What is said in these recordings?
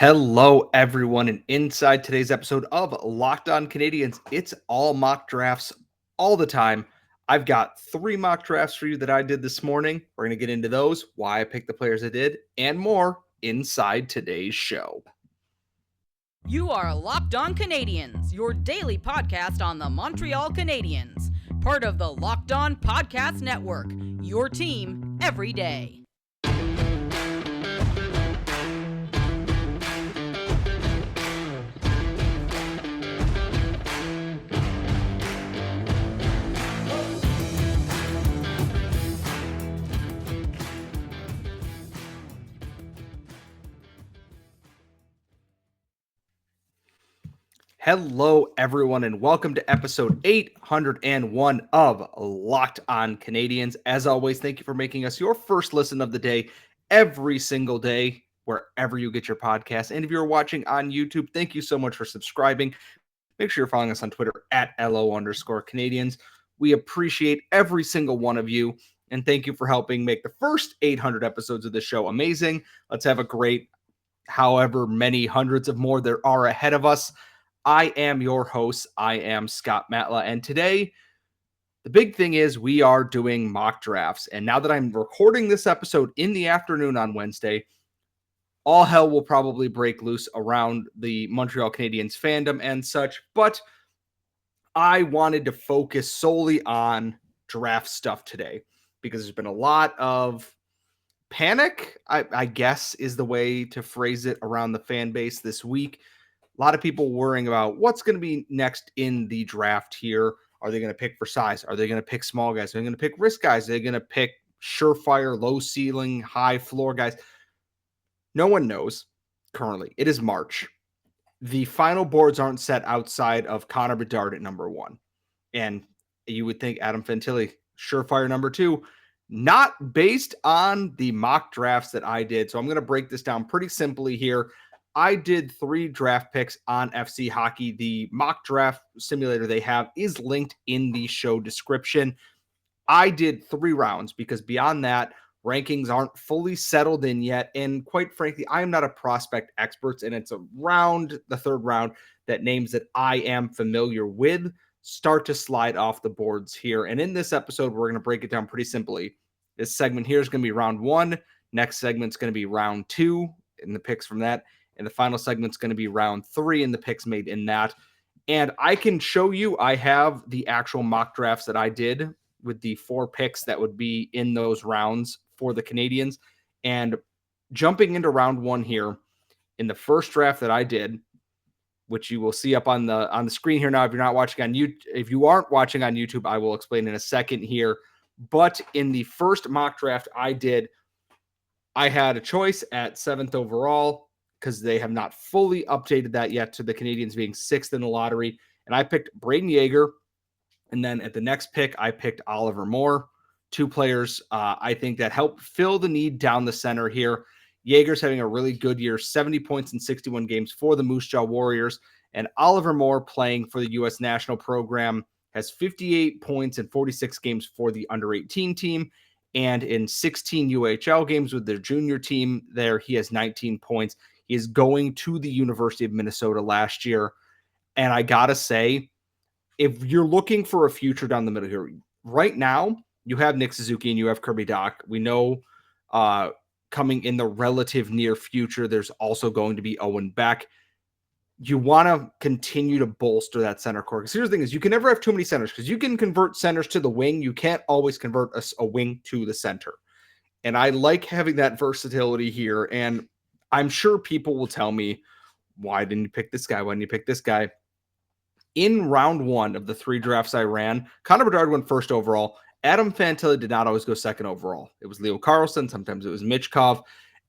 Hello, everyone, and inside today's episode of Locked On Canadiens, it's all mock drafts all the time. I've got 3 mock drafts for you that I did this morning. We're going to get into those, why I picked the players I did, and more inside today's show. You are Locked On Canadiens, your daily podcast on the Montreal Canadiens, part of the Locked On Podcast Network, your team every day. Hello, everyone, and welcome to episode 801 of Locked On Canadiens. As always, thank you for making us your first listen of the day every single day, wherever you get your podcast. And if you're watching on YouTube, thank you so much for subscribing. Make sure you're following us on Twitter at LO_Canadiens. We appreciate every single one of you, and thank you for helping make the first 800 episodes of the show amazing. Let's have a great, however many hundreds of more there are ahead of us. I am your host. I am Scott Matla. And today, the big thing is we are doing mock drafts. And now that I'm recording this episode in the afternoon on Wednesday, all hell will probably break loose around the Montreal Canadiens fandom and such. But I wanted to focus solely on draft stuff today because there's been a lot of panic, I guess is the way to phrase it, around the fan base this week. A lot of people worrying about what's going to be next in the draft here. Are they going to pick for size? Are they going to pick small guys? Are they going to pick risk guys? Are they going to pick surefire, low ceiling, high floor guys? No one knows currently. It is March. The final boards aren't set outside of Connor Bedard at number 1. And you would think Adam Fantilli, surefire number 2, not based on the mock drafts that I did. So I'm going to break this down pretty simply here. I did 3 draft picks on FCHockey. The mock draft simulator they have is linked in the show description. I did 3 rounds because beyond that, rankings aren't fully settled in yet. And quite frankly, I am not a prospect expert, and it's around the 3rd round that names that I am familiar with start to slide off the boards here. And in this episode, we're going to break it down pretty simply. This segment here is going to be round 1. Next segment's going to be round 2 and the picks from that. And the final segment's going to be round 3 and the picks made in that. And I can show you, I have the actual mock drafts that I did with the 4 picks that would be in those rounds for the Canadiens. And jumping into round 1 here, in the first draft that I did, which you will see up on the screen here now. If you're not watching on YouTube, if you aren't watching on YouTube, I will explain in a second here. But in the first mock draft I did, I had a choice at 7th overall, because they have not fully updated that yet to the Canadiens being 6th in the lottery. And I picked Braden Yeager. And then at the next pick, I picked Oliver Moore. 2 players I think that help fill the need down the center here. Yeager's having a really good year, 70 points in 61 games for the Moose Jaw Warriors. And Oliver Moore, playing for the U.S. national program, has 58 points in 46 games for the under-18 team. And in 16 UHL games with their junior team there, he has 19 points. He is going to the University of Minnesota last year. And I got to say, if you're looking for a future down the middle here, right now, you have Nick Suzuki and you have Kirby Dach. We know coming in the relative near future, there's also going to be Owen Beck. You want to continue to bolster that center core. Because here's the thing is, you can never have too many centers, because you can convert centers to the wing. You can't always convert a wing to the center. And I like having that versatility here. And I'm sure people will tell me, why didn't you pick this guy? Why didn't you pick this guy? In round 1 of the 3 drafts I ran, Connor Bedard went 1st overall. Adam Fantilli did not always go 2nd overall. It was Leo Carlson. Sometimes it was Michkov.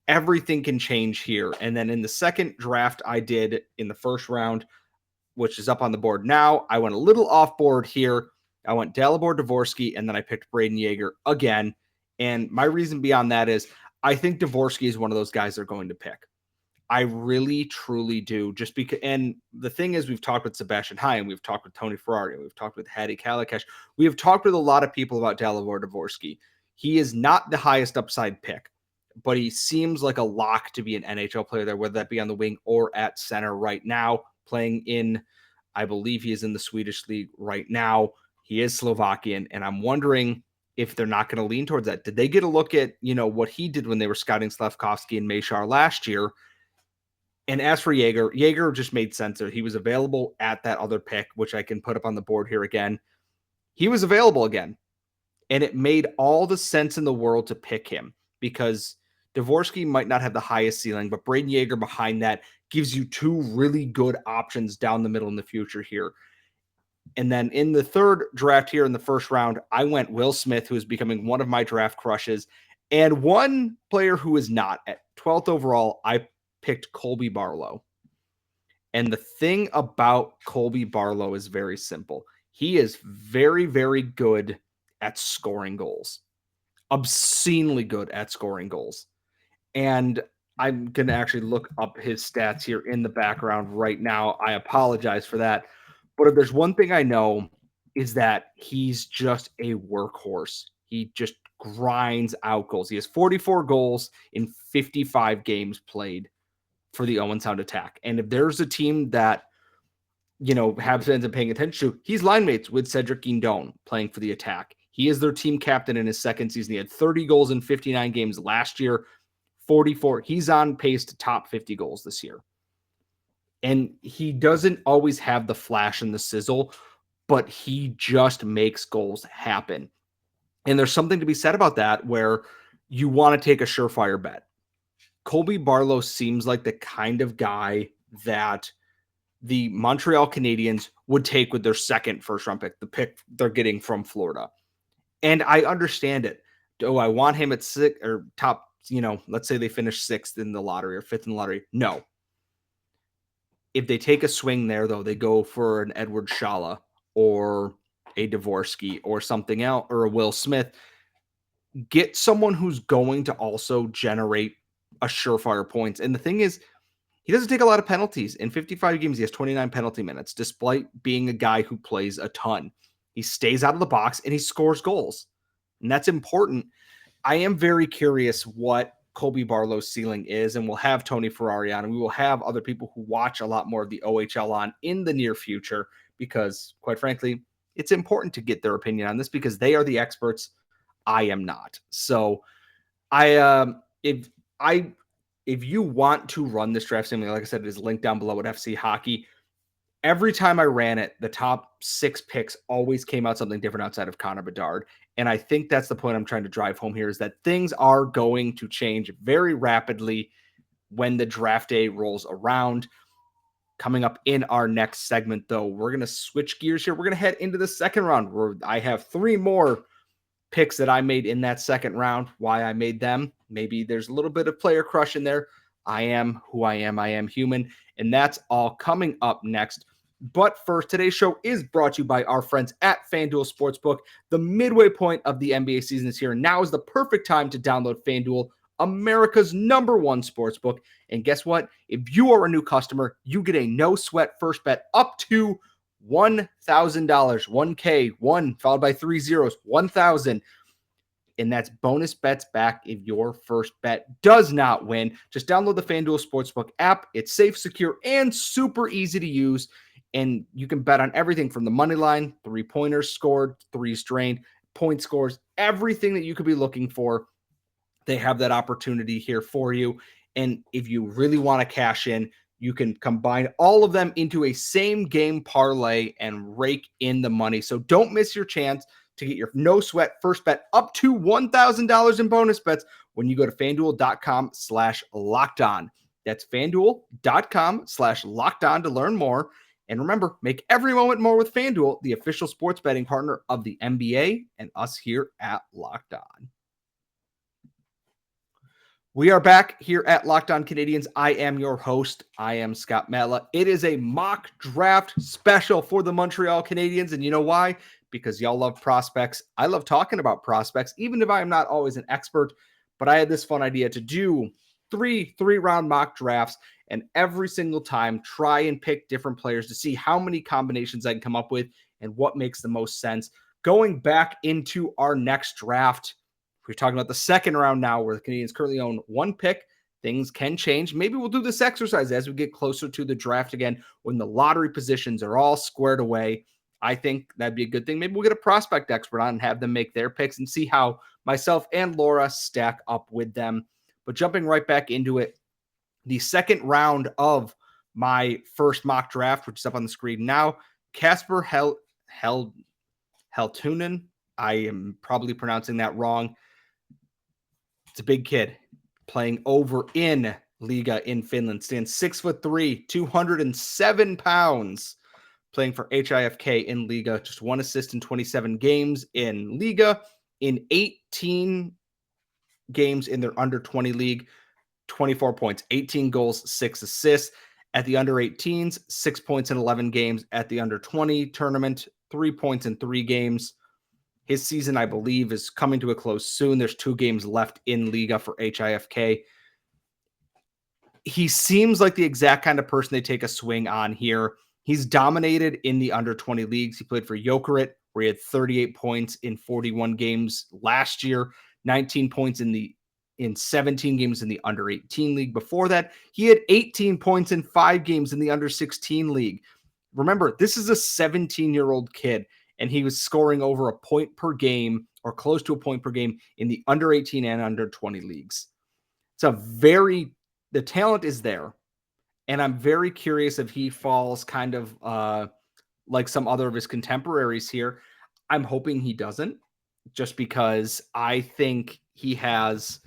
Everything can change here. And then in the second draft I did in the 1st round, which is up on the board now, I went a little off board here. I went Dalibor Dvorsky, and then I picked Braden Yeager again. And my reason beyond that is I think Dvorsky is one of those guys they're going to pick. I really, truly do. Just because, and the thing is, we've talked with Sebastian Hine, we've talked with Tony Ferrari, we've talked with Hattie Kalakash, we have talked with a lot of people about Dalibor Dvorsky. He is not the highest upside pick. but he seems like a lock to be an NHL player there, whether that be on the wing or at center right now, playing in, I believe he is in the Swedish league right now. He is Slovakian, and I'm wondering if they're not going to lean towards that. Did they get a look at, what he did when they were scouting Slafkovsky and Mashar last year? And as for Jaeger just made sense there. He was available at that other pick, which I can put up on the board here again. He was available again. And it made all the sense in the world to pick him because Dvorsky might not have the highest ceiling, but Braden Jaeger behind that gives you two really good options down the middle in the future here. And then in the third draft here in the first round, I went Will Smith, who is becoming one of my draft crushes. And one player who is not. At 12th overall, I picked Colby Barlow. And the thing about Colby Barlow is very simple. He is very, very good at scoring goals. Obscenely good at scoring goals. And I'm going to actually look up his stats here in the background right now. I apologize for that. But if there's one thing I know is that he's just a workhorse. He just grinds out goals. He has 44 goals in 55 games played for the Owen Sound Attack. And if there's a team that, Habs fans are paying attention to, he's line mates with Cedric Guindon playing for the Attack. He is their team captain in his second season. He had 30 goals in 59 games last year, 44. He's on pace to top 50 goals this year. And he doesn't always have the flash and the sizzle, but he just makes goals happen. And there's something to be said about that where you want to take a surefire bet. Colby Barlow seems like the kind of guy that the Montreal Canadiens would take with their second first-round pick, the pick they're getting from Florida. And I understand it. Do I want him at six or top, let's say they finish sixth in the lottery or fifth in the lottery? No. If they take a swing there, though, they go for an Edward Shala or a Dvorsky or something else, or a Will Smith. Get someone who's going to also generate a surefire points. And the thing is, he doesn't take a lot of penalties. In 55 games, he has 29 penalty minutes, despite being a guy who plays a ton. He stays out of the box and he scores goals. And that's important. I am very curious what Colby Barlow's ceiling is, and we'll have Tony Ferrari on, and we will have other people who watch a lot more of the OHL on in the near future, because quite frankly, it's important to get their opinion on this because they are the experts. I am not. So if you want to run this draft simulator, like I said, it is linked down below at FCHockey. Every time I ran it, the top 6 picks always came out something different outside of Connor Bedard. And I think that's the point I'm trying to drive home here, is that things are going to change very rapidly when the draft day rolls around. Coming up in our next segment, though, we're going to switch gears here. We're going to head into the second round, where I have 3 more picks that I made in that second round. Why I made them, maybe there's a little bit of player crush in there. I am who I am. I am human. And that's all coming up next. But first, today's show is brought to you by our friends at FanDuel Sportsbook. The midway point of the NBA season is here, and now is the perfect time to download FanDuel, America's #1 sportsbook. And guess what? If you are a new customer, you get a no-sweat first bet up to $1,000. 1K, 1 followed by 3 zeros, 1,000. And that's bonus bets back if your first bet does not win. Just download the FanDuel Sportsbook app. It's safe, secure, and super easy to use. And you can bet on everything from the money line, 3-pointers scored, 3s drained, point scores, everything that you could be looking for. They have that opportunity here for you. And if you really want to cash in, you can combine all of them into a same game parlay and rake in the money. So don't miss your chance to get your no sweat first bet up to $1,000 in bonus bets when you go to FanDuel.com/lockedon. That's FanDuel.com/lockedon to learn more. And remember, make every moment more with FanDuel, the official sports betting partner of the NBA and us here at Locked On. We are back here at Locked On Canadiens. I am your host. I am Scott Matla. It is a mock draft special for the Montreal Canadiens. And you know why? Because y'all love prospects. I love talking about prospects, even if I am not always an expert. But I had this fun idea to do three-round mock drafts, and every single time try and pick different players to see how many combinations I can come up with and what makes the most sense. Going back into our next draft, We're talking about the second round now, where the Canadiens currently own one pick. Things can change. Maybe we'll do this exercise as we get closer to the draft again, when the lottery positions are all squared away. I think that'd be a good thing. Maybe we'll get a prospect expert on and have them make their picks and see how myself and Laura stack up with them. But jumping right back into it, the second round of my first mock draft, which is up on the screen now, Kasper Heltunen. I am probably pronouncing that wrong. It's a big kid playing over in Liga in Finland. Stands 6'3", 207 pounds. Playing for HIFK in Liga. Just 1 assist in 27 games in Liga. In 18 games in their under 20 league, 24 points, 18 goals, 6 assists. At the under 18s, 6 points in 11 games. At the under 20 tournament, 3 points in 3 games. His season, I believe, is coming to a close soon. There's 2 games left in Liga for HIFK. He seems like the exact kind of person they take a swing on here. He's dominated in the under 20 leagues. He played for Jokerit, where he had 38 points in 41 games last year, 19 points in 17 games in the under 18 league. Before that, he had 18 points in 5 games in the under 16 league. Remember, this is a 17-year-old kid, and he was scoring over a point per game or close to a point per game in the under 18 and under 20 leagues. The talent is there, and I'm very curious if he falls kind of like some other of his contemporaries here. I'm hoping he doesn't, just because I think he has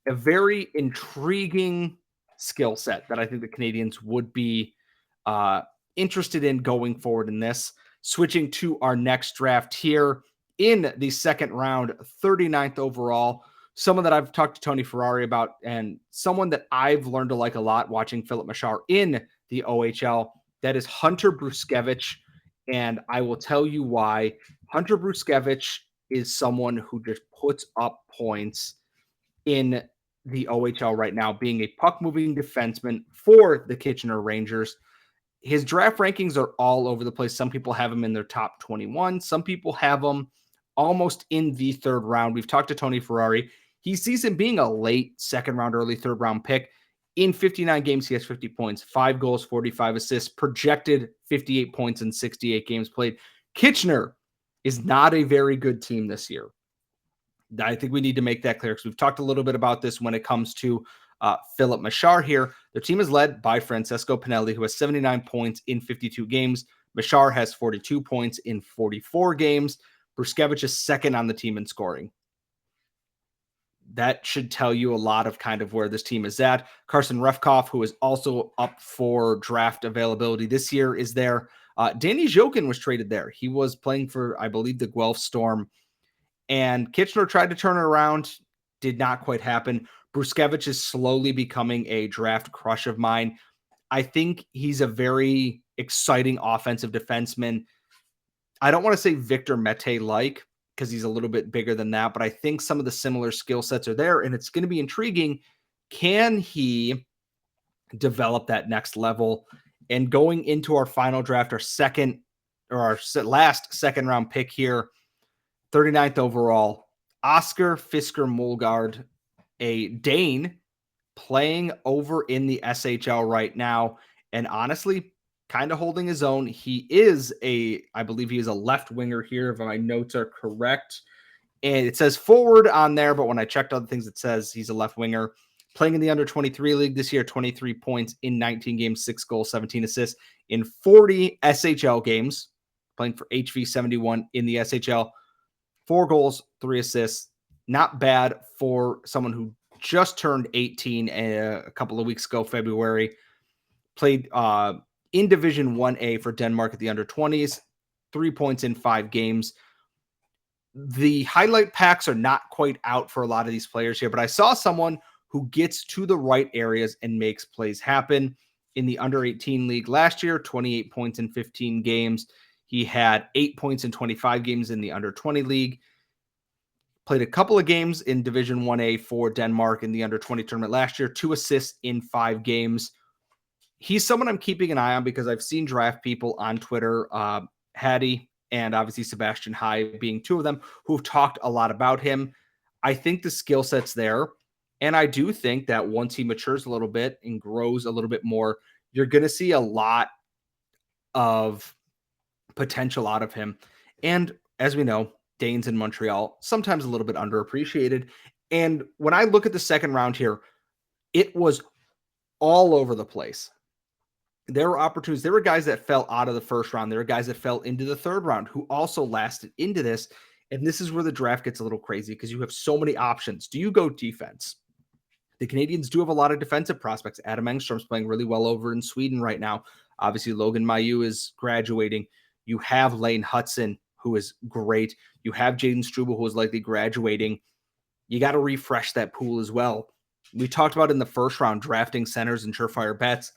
a very intriguing skill set that I think the Canadiens would be interested in going forward in this. Switching to our next draft here in the second round, 39th overall. Someone that I've talked to Tony Ferrari about, and someone that I've learned to like a lot watching Philip Machar in the OHL. That is Hunter Bruskevich. And I will tell you why. Hunter Bruskevich is someone who just puts up points in the OHL right now, being a puck-moving defenseman for the Kitchener Rangers. His draft rankings are all over the place. Some people have him in their top 21. Some people have him almost in the third round. We've talked to Tony Ferrari. He sees him being a late second round, early third round pick. In 59 games, he has 50 points, 5 goals, 45 assists, projected 58 points in 68 games played. Kitchener is not a very good team this year. I think we need to make that clear, because we've talked a little bit about this when it comes to Philip Machar here. Their team is led by Francesco Pinelli, who has 79 points in 52 games. Machar has 42 points in 44 games. Bruskevich is second on the team in scoring. That should tell you a lot of kind of where this team is at. Carson Refkoff, who is also up for draft availability this year, is there. Danny Jokin was traded there. He was playing for, I believe, the Guelph Storm. And Kitchener tried to turn it around. Did not quite happen. Bruskevich is slowly becoming a draft crush of mine. I think he's a very exciting offensive defenseman. I don't want to say Victor Mete-like, because he's a little bit bigger than that, but I think some of the similar skill sets are there, and it's going to be intriguing. Can he develop that next level? And going into our final draft, our last second round pick here, 39th overall, Oscar Fisker-Molgaard, a Dane playing over in the SHL right now, and honestly, kind of holding his own. I believe he is a left winger here, if my notes are correct. And it says forward on there, but when I checked other things, it says he's a left winger. Playing in the under 23 league this year, 23 points in 19 games, 6 goals, 17 assists in 40 SHL games. Playing for HV71 in the SHL. 4 goals, 3 assists. Not bad for someone who just turned 18 a couple of weeks ago, February. Played in Division 1A for Denmark at the under 20s. 3 points in 5 games. The highlight packs are not quite out for a lot of these players here, but I saw someone who gets to the right areas and makes plays happen. In the under 18 league last year, 28 points in 15 games. He had 8 points in 25 games in the under 20 league. Played a couple of games in Division 1A for Denmark in the under 20 tournament last year. 2 assists in 5 games. He's someone I'm keeping an eye on because I've seen draft people on Twitter, Hattie and obviously Sebastian High being 2 of them, who've talked a lot about him. I think the skill set's there. And I do think that once he matures a little bit and grows a little bit more, you're going to see a lot of potential out of him. And as we know, Danes in Montreal, sometimes a little bit underappreciated. And when I look at the second round here, it was all over the place. There were opportunities. There were guys that fell out of the first round. There were guys that fell into the third round who also lasted into this. And this is where the draft gets a little crazy because you have so many options. Do you go defense? The Canadiens do have a lot of defensive prospects. Adam Engstrom's playing really well over in Sweden right now. Obviously, Logan Mailloux is graduating. You have Lane Hudson, who is great. You have Jaden Struble, who is likely graduating. You got to refresh that pool as well. We talked about in the first round drafting centers and surefire bets.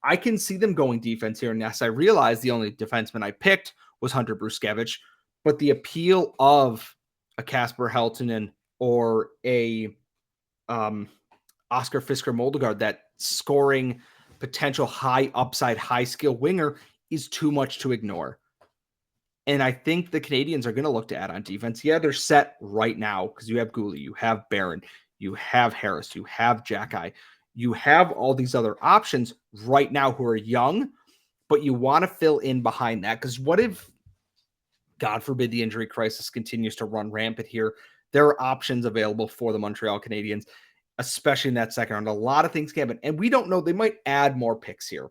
I can see them going defense here. And yes, I realize the only defenseman I picked was Hunter Bruskevich, but the appeal of a Kasper Heltonen or a Oscar Fisker Moldegaard, that scoring potential high upside, high skill winger, is too much to ignore. And I think the Canadiens are going to look to add on defense. Yeah, they're set right now because you have Gouli, you have Barron, you have Harris, you have Jackeye. You have all these other options right now who are young, but you want to fill in behind that because what if, God forbid, the injury crisis continues to run rampant here? There are options available for the Montreal Canadiens, especially in that second round. A lot of things can happen, and we don't know. They might add more picks here,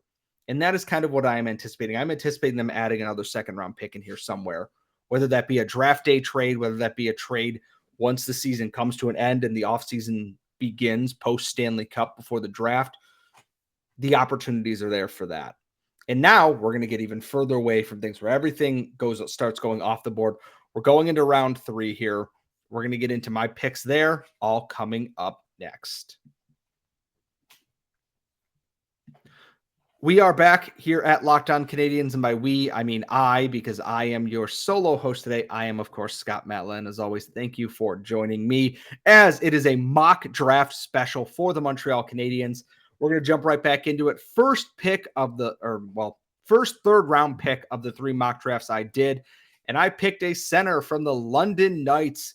and that is kind of what I'm anticipating. I'm anticipating them adding another second-round pick in here somewhere, whether that be a draft day trade, whether that be a trade once the season comes to an end and the offseason begins post Stanley Cup before the draft. The opportunities are there for that. And now we're going to get even further away from things where everything starts going off the board. We're going into round 3 here. We're going to get into my picks there, all coming up next. We are back here at Locked On Canadiens, and by we, I mean I, because I am your solo host today. I am, of course, Scott Matlin. As always, thank you for joining me, as it is a mock draft special for the Montreal Canadiens. We're going to jump right back into it. First third round pick of the 3 mock drafts I did, and I picked a center from the London Knights,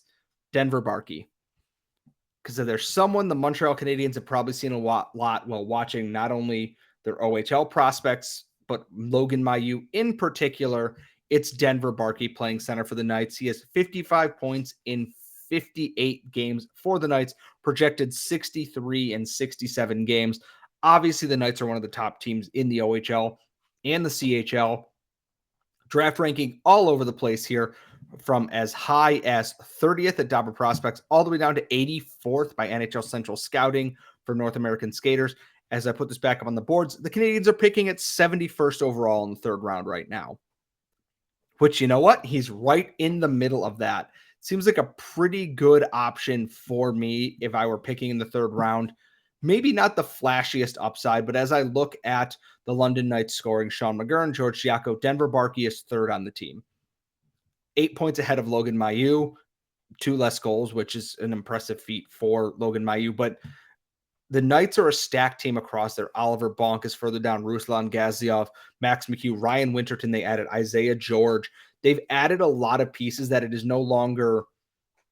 Denver Barkey. Because if there's someone the Montreal Canadiens have probably seen a lot while watching not only their OHL prospects, but Logan Mailloux in particular, it's Denver Barkey playing center for the Knights. He has 55 points in 58 games for the Knights, projected 63 and 67 games. Obviously, the Knights are one of the top teams in the OHL and the CHL. Draft ranking all over the place here, from as high as 30th at Dobber Prospects all the way down to 84th by NHL Central Scouting for North American skaters. As I put this back up on the boards, the Canadiens are picking at 71st overall in the third round right now. Which, you know what? He's right in the middle of that. Seems like a pretty good option for me if I were picking in the third round. Maybe not the flashiest upside, but as I look at the London Knights scoring, Sean McGurn, George Giacco, Denver Barkey is third on the team. 8 points ahead of Logan Mailloux, 2 less goals, which is an impressive feat for Logan Mailloux. But the Knights are a stacked team across there. Oliver Bonk is further down, Ruslan Gaziov, Max McHugh, Ryan Winterton. They added Isaiah George. They've added a lot of pieces that it is no longer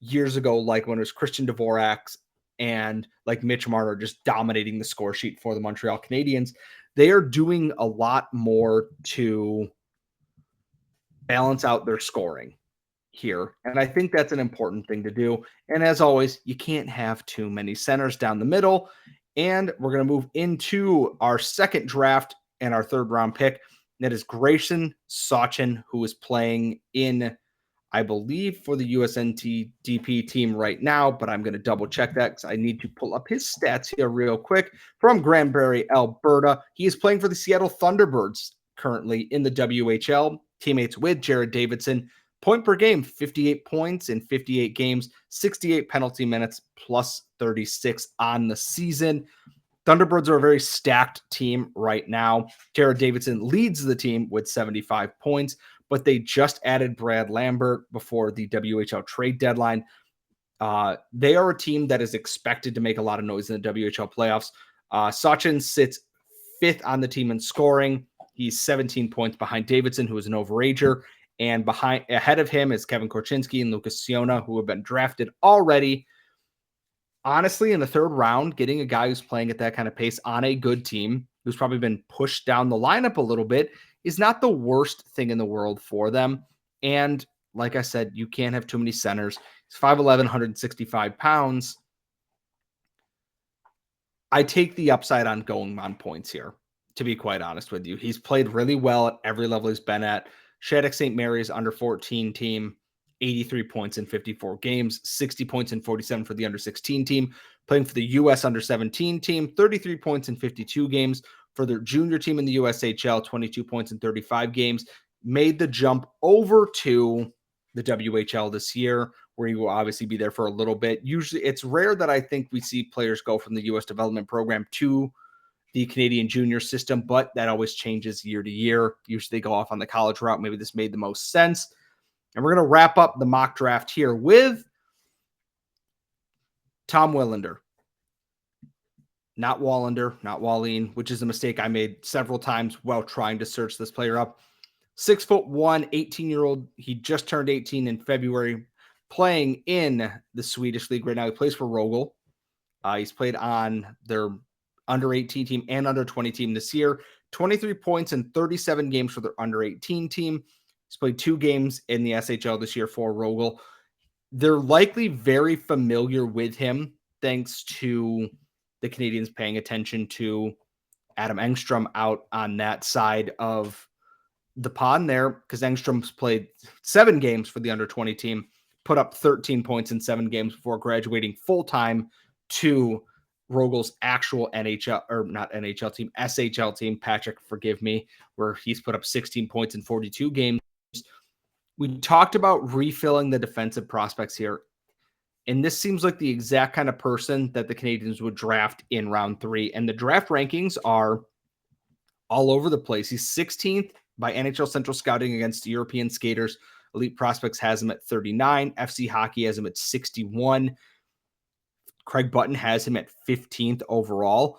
years ago, like when it was Christian Dvorak and like Mitch Marner just dominating the score sheet for the Montreal Canadiens. They are doing a lot more to balance out their scoring here. And I think that's an important thing to do. And as always, you can't have too many centers down the middle. And we're going to move into our second draft and our third round pick. That is Grayson Sawchin, who is playing in, I believe, for the USNTDP team right now, but I'm going to double check that because I need to pull up his stats here real quick. From Granbury, Alberta. He is playing for the Seattle Thunderbirds currently in the WHL. Teammates with Jared Davidson. Point per game, 58 points in 58 games, 68 penalty minutes, plus 36 on the season. Thunderbirds are a very stacked team right now. Jared Davidson leads the team with 75 points, but they just added Brad Lambert before the WHL trade deadline. They are a team that is expected to make a lot of noise in the WHL playoffs. Sachin sits 5th on the team in scoring. He's 17 points behind Davidson, who is an overager. And ahead of him is Kevin Korchinski and Lucas Siona, who have been drafted already. honestly, in the third round, getting a guy who's playing at that kind of pace on a good team, who's probably been pushed down the lineup a little bit, is not the worst thing in the world for them. And like I said, you can't have too many centers. He's 5'11", 165 pounds. I take the upside on going on points here, to be quite honest with you. He's played really well at every level he's been at. Shattuck St. Mary's under 14 team, 83 points in 54 games, 60 points in 47 for the under 16 team. Playing for the U.S. under 17 team, 33 points in 52 games. For their junior team in the USHL, 22 points in 35 games. Made the jump over to the WHL this year, where he will obviously be there for a little bit. Usually, it's rare that I think we see players go from the U.S. development program to the Canadian junior system, but that always changes year to year. Usually they go off on the college route. Maybe this made the most sense. And we're going to wrap up the mock draft here with Tom Willander. Not Wallander, not Wallin, which is a mistake I made several times while trying to search this player up. 6'1", 18-year-old. He just turned 18 in February, playing in the Swedish league right now. He plays for Rögle. He's played on their under 18 team and under 20 team this year. 23 points in 37 games for their under 18 team. He's played 2 games in the SHL this year for Rögle. They're likely very familiar with him thanks to the Canadiens paying attention to Adam Engstrom out on that side of the pond there, because Engstrom's played 7 games for the under 20 team, put up 13 points in 7 games before graduating full-time to Rögle's actual NHL, or not NHL team, SHL team, Patrick, forgive me, where he's put up 16 points in 42 games. We talked about refilling the defensive prospects here, and this seems like the exact kind of person that the Canadiens would draft in round 3. And the draft rankings are all over the place. He's 16th by NHL Central Scouting against European skaters. Elite Prospects has him at 39. FCHockey has him at 61. Craig Button has him at 15th overall.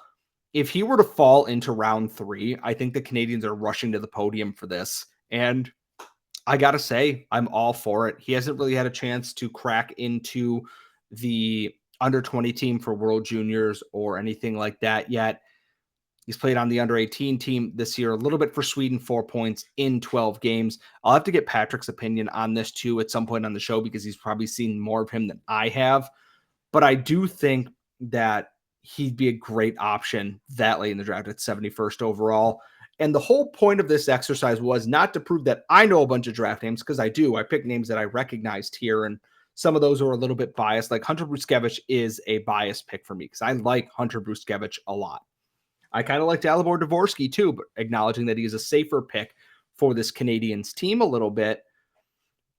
If he were to fall into round 3, I think the Canadiens are rushing to the podium for this. And I got to say, I'm all for it. He hasn't really had a chance to crack into the under 20 team for World Juniors or anything like that yet. He's played on the under 18 team this year, a little bit for Sweden, 4 points in 12 games. I'll have to get Patrick's opinion on this too at some point on the show, because he's probably seen more of him than I have. But I do think that he'd be a great option that late in the draft at 71st overall. And the whole point of this exercise was not to prove that I know a bunch of draft names, because I do. I picked names that I recognized here, and some of those are a little bit biased. Like Hunter Bruskevich is a biased pick for me because I like Hunter Bruskevich a lot. I kind of like Dalibor Dvorsky too, but acknowledging that he is a safer pick for this Canadiens team a little bit.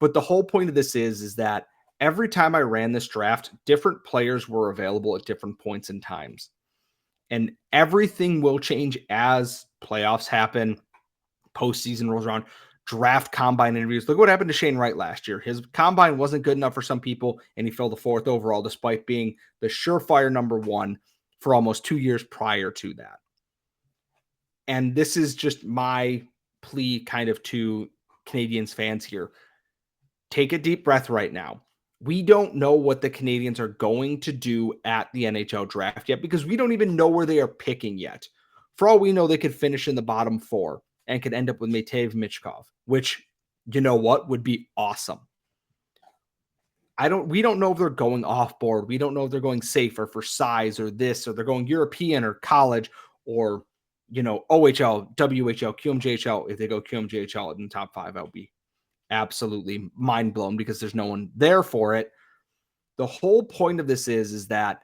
But the whole point of this is that every time I ran this draft, different players were available at different points in times. And everything will change as playoffs happen, postseason rolls around, draft combine interviews. Look what happened to Shane Wright last year. His combine wasn't good enough for some people, and he fell to 4th overall, despite being the surefire number 1 for almost 2 years prior to that. And this is just my plea kind of to Canadiens fans here. Take a deep breath right now. We don't know what the Canadiens are going to do at the NHL draft yet, because we don't even know where they are picking yet. For all we know, they could finish in the bottom 4 and could end up with Matev Michkov, which, you know what, would be awesome. We don't know if they're going off board. We don't know if they're going safer for size or this, or they're going European or college or, OHL, WHL, QMJHL. If they go QMJHL in the top 5, I'll be absolutely mind blown, because there's no one there for it. The whole point of this is that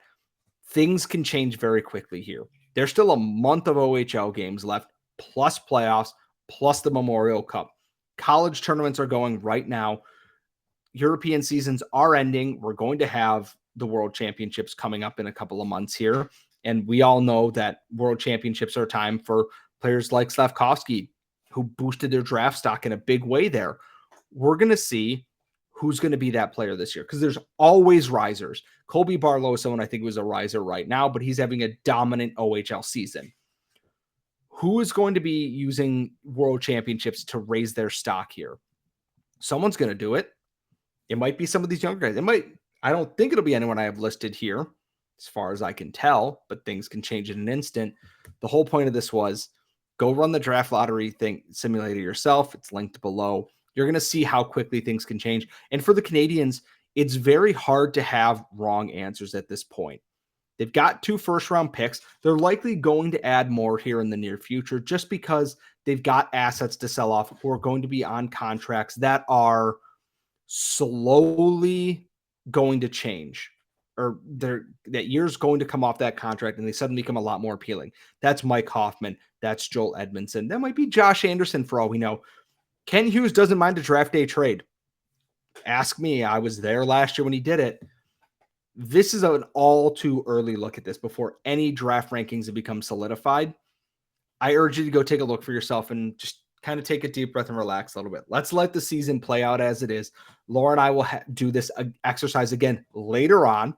things can change very quickly here. There's still a month of OHL games left, plus playoffs, plus the Memorial Cup. College tournaments are going right now. European seasons are ending. We're going to have the World Championships coming up in a couple of months here. And we all know that World Championships are a time for players like Slafkovsky, who boosted their draft stock in a big way there. We're going to see who's going to be that player this year, because there's always risers. Colby Barlow is someone I think was a riser right now, but he's having a dominant OHL season. Who is going to be using World Championships to raise their stock here? Someone's going to do it. It might be some of these younger guys. I don't think it'll be anyone I have listed here. as far as I can tell, but things can change in an instant. The whole point of this was go run the draft lottery thing simulator yourself. It's linked below. You're going to see how quickly things can change. And for the Canadiens, it's very hard to have wrong answers at this point. They've got 2 first-round picks. They're likely going to add more here in the near future just because they've got assets to sell off who are going to be on contracts that are slowly going to change, or that year's going to come off that contract and they suddenly become a lot more appealing. That's Mike Hoffman. That's Joel Edmondson. That might be Josh Anderson for all we know. Ken Hughes doesn't mind a draft day trade. Ask me. I was there last year when he did it. This is an all too early look at this before any draft rankings have become solidified. I urge you to go take a look for yourself and just kind of take a deep breath and relax a little bit. Let's let the season play out as it is. Laura and I will do this exercise again later on.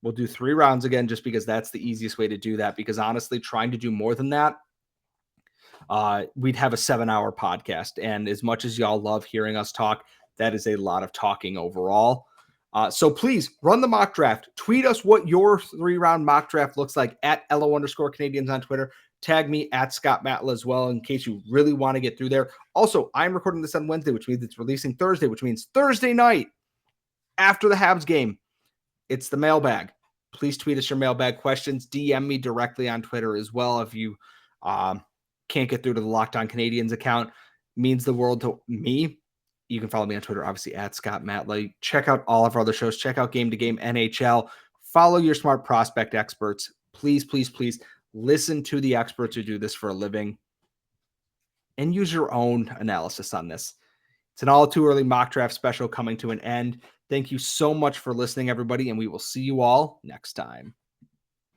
We'll do 3 rounds again just because that's the easiest way to do that. Because honestly, trying to do more than that, we'd have a 7-hour podcast. And as much as y'all love hearing us talk, that is a lot of talking overall. So please run the mock draft. Tweet us what your 3-round mock draft looks like at @LO_Canadiens on Twitter. Tag me at Scott Matla as well in case you really want to get through there. Also, I'm recording this on Wednesday, which means it's releasing Thursday, which means Thursday night after the Habs game, it's the mailbag. Please tweet us your mailbag questions. DM me directly on Twitter as well if you can't get through to the Locked On Canadiens account. It means the world to me. You can follow me on Twitter, obviously, at Scott Matla. Check out all of our other shows. Check out Game to Game NHL. Follow your smart prospect experts. Please, please, please listen to the experts who do this for a living and use your own analysis on this. It's an all too early mock draft special coming to an end. Thank you so much for listening, everybody, and we will see you all next time.